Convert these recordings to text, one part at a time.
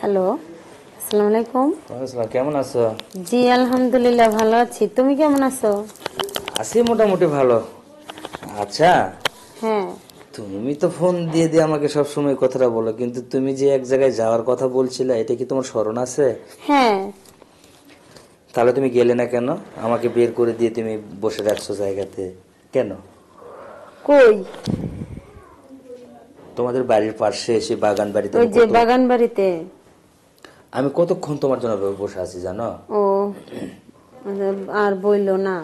Hello, আসসালামু আলাইকুম। আসসালাম, কেমন আছো? জি আলহামদুলিল্লাহ ভালো আছি, তুমি কেমন আছো? আছি মোটামুটি ভালো। আচ্ছা, হ্যাঁ তুমি তো ফোন দিয়ে দিয়ে আমাকে সব সময় কথাটা বলো, কিন্তু তুমি যে এক জায়গায় যাওয়ার কথা বলছিলে, এটা কি তোমার স্মরণ আছে? হ্যাঁ। তাহলে তুমি গেলে না কেন? আমাকে বের করে দিয়ে তুমি বসে রাখছো জায়গাতে কেন? কই? তোমাদের বাড়ির পাশে এসে বাগান বাড়িতে ওই যে বাগান বাড়িতে। আমি কতক্ষণ তোমার জন্য বসে আছি জানো? ও আর বইলো না,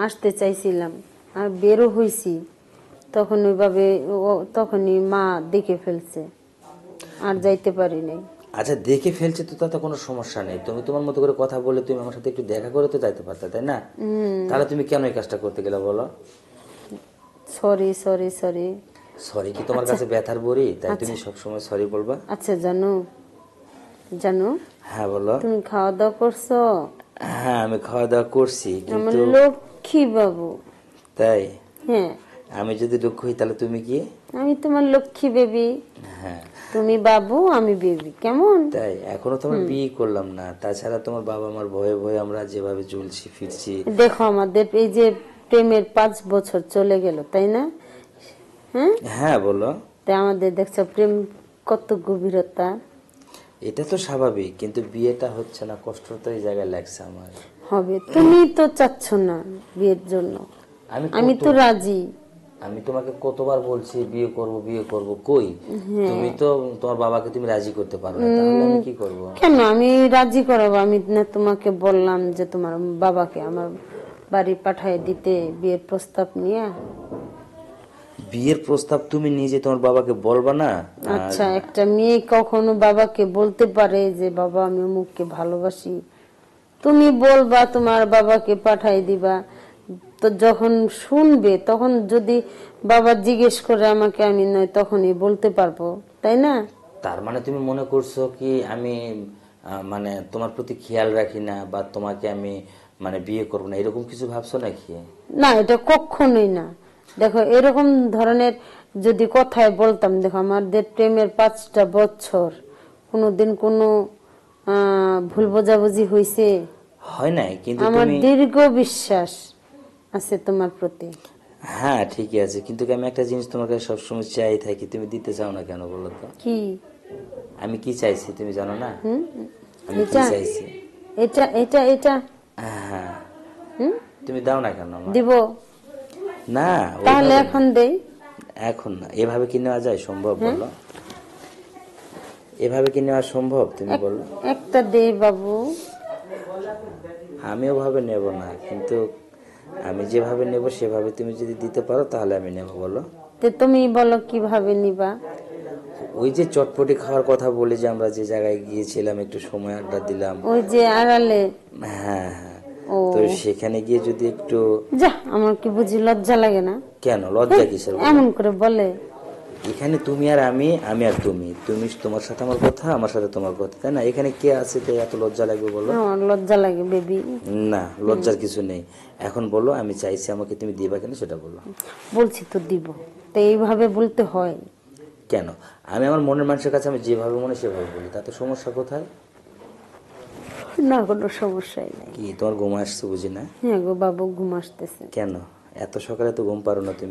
আসতে চাইছিলাম আর বেরো হইছি, তখন ওইভাবে তখনই মা দেখে ফেলছে, আর যাইতে পারি নাই। আচ্ছা, দেখে ফেলছে তো তাতে কোনো সমস্যা নেই, তুমি তোমার মতো করে কথা বলে তুমি আমার সাথে একটু দেখা করে তো যাইতে পারতে, তাই না? তাহলে তুমি কেন এই কাজটা করতে গেলে বলো? Sorry sorry sorry. সরি কি তোমার কাছে ব্যথার বড়ি, তাই তুমি সবসময় সরি বলবা? আচ্ছা জানো, জানো হ্যাঁ বলো। তুমি খাওয়া দাওয়া করছো? হ্যাঁ, আমি খাওয়া দাওয়া করছি, আমার কিন্তু লক্ষ্মী বাবু। তাই? হ্যাঁ, আমি যদি দুঃখ হই তাহলে তুমি কি? আমি তোমার লক্ষ্মী বেবি। হ্যাঁ তুমি বাবু, আমি বেবি, কেমন? তাই? এখনো তোমার বিয়ে করলাম না, তাছাড়া তোমার বাবা মার ভয়ে ভয়ে আমরা যেভাবে চলছি ফিরছি। দেখো আমাদের এই যে প্রেমের 5 বছর চলে গেল, তাই না? হ্যাঁ, হ্যাঁ বলো। তাই আমাদের দেখছো প্রেম কত গভীরতা। এটা তো স্বাভাবিক, কিন্তু বিয়েটা হচ্ছে না, কষ্ট তো এই জায়গায় লাগছে আমার। হবে, তুমি তো চাচ্ছ না বিয়ের জন্য, আমি তো রাজি। আমি তোমাকে কতবার বলছি বিয়ে করব বিয়ে করব, কই? তুমি তো তোমার বাবাকে তুমি রাজি করতে পারো না, তাহলে আমি কি করব? কেন আমি রাজি করাবো? আমি না তোমাকে বললাম যে তোমার বাবাকে আমার বাড়ি পাঠিয়ে দিতে বিয়ের প্রস্তাব নিয়ে। বিয়ের প্রস্তাব তুমি নিজে তোমার বাবাকে বলবা না? আচ্ছা, একটা মেয়ে কখনো বাবাকে বলতে পারে যে বাবা আমি অমুককে ভালোবাসি? তুমি বলবা তোমার বাবাকে পাঠাই দিবা, তো যখন শুনবে তখন যদি বাবা জিজ্ঞেস করে আমাকে, আমি নয় তখনই বলতে পারবো, তাই না? তার মানে তুমি মনে করছো কি আমি মানে তোমার প্রতি খেয়াল রাখি না, বা তোমাকে আমি মানে বিয়ে করবো না, এরকম কিছু ভাবছো নাকি? না, এটা কখনোই না। দেখো এরকম ধরনের যদি কথায় বলতাম, দেখো আমাদের প্রেমের 5টা বছর কোনোদিন কোনো ভুল বোঝাবুঝি হয়েছে? হয় নাই, কিন্তু আমার তুমি। দীর্ঘ বিশ্বাস আছে তোমার প্রতি। হ্যাঁ ঠিকই আছে, কিন্তু আমি একটা জিনিস তোমার কাছে সবসময় চাই থাকি, তুমি দিতে চাও না কেন বলো তো? কি? আমি কি চাইছি তুমি জানো না? আমি কি এটা চাইছি? এটা এটা এটা হ্যাঁ, হুম, তুমি দাও না কেন আমার? দিব। না, তাহলে ওইভাবে এখন না। দেই। এখন না, এভাবে কি নেওয়া যায় সম্ভব বলো? এভাবে কি নেওয়া সম্ভব তুমি বলো? একটা দেই বাবু। আমি ওভাবে নেব না, কিন্তু আমি যেভাবে নেব সেভাবে তুমি যদি দিতে পারো তাহলে আমি নেব, বলো? তো তুমি বলো কিভাবে নিবা? ওই যে চটপটি খাওয়ার কথা বলে যে আমরা যে জায়গায় গিয়েছিলাম, একটু সময় আড্ডা দিলাম। ওই যে আড়ালে? হ্যাঁ হ্যাঁ। ও তো সেখানে গিয়ে যদি একটু। যা, আমার কি বুঝি লজ্জা লাগে না? কেন লজ্জা কিসের বলো? এমন করে বলে? এখানে তুমি আর আমি, আমি আর তুমি, তুমি তোমার সাথে আমার কথা, আমার সাথে তোমার কথা, তাই না? এখানে কে আছে তাই এত লজ্জা লাগবে বলো? আমার লজ্জা লাগে বেবি। না, লজ্জার কিছু নেই। এখন বলো আমি চাইছি, আমাকে তুমি দিবা কেন সেটা বলো। বলছি তো দিব, তো এইভাবে বলতে হয়? কেন? আমি আমার মনের মানুষের কাছে আমি যেভাবে মনে সেভাবে বলি, তাতে সমস্যা কোথায়? না, কোনো সমস্যাই নাই। কি তোমার ঘুম আসছে বুঝি না? হ্যাঁ গো বাবু, ঘুম আসতেছে। কেন এত সকালে তো ঘুম পারো না তুমি?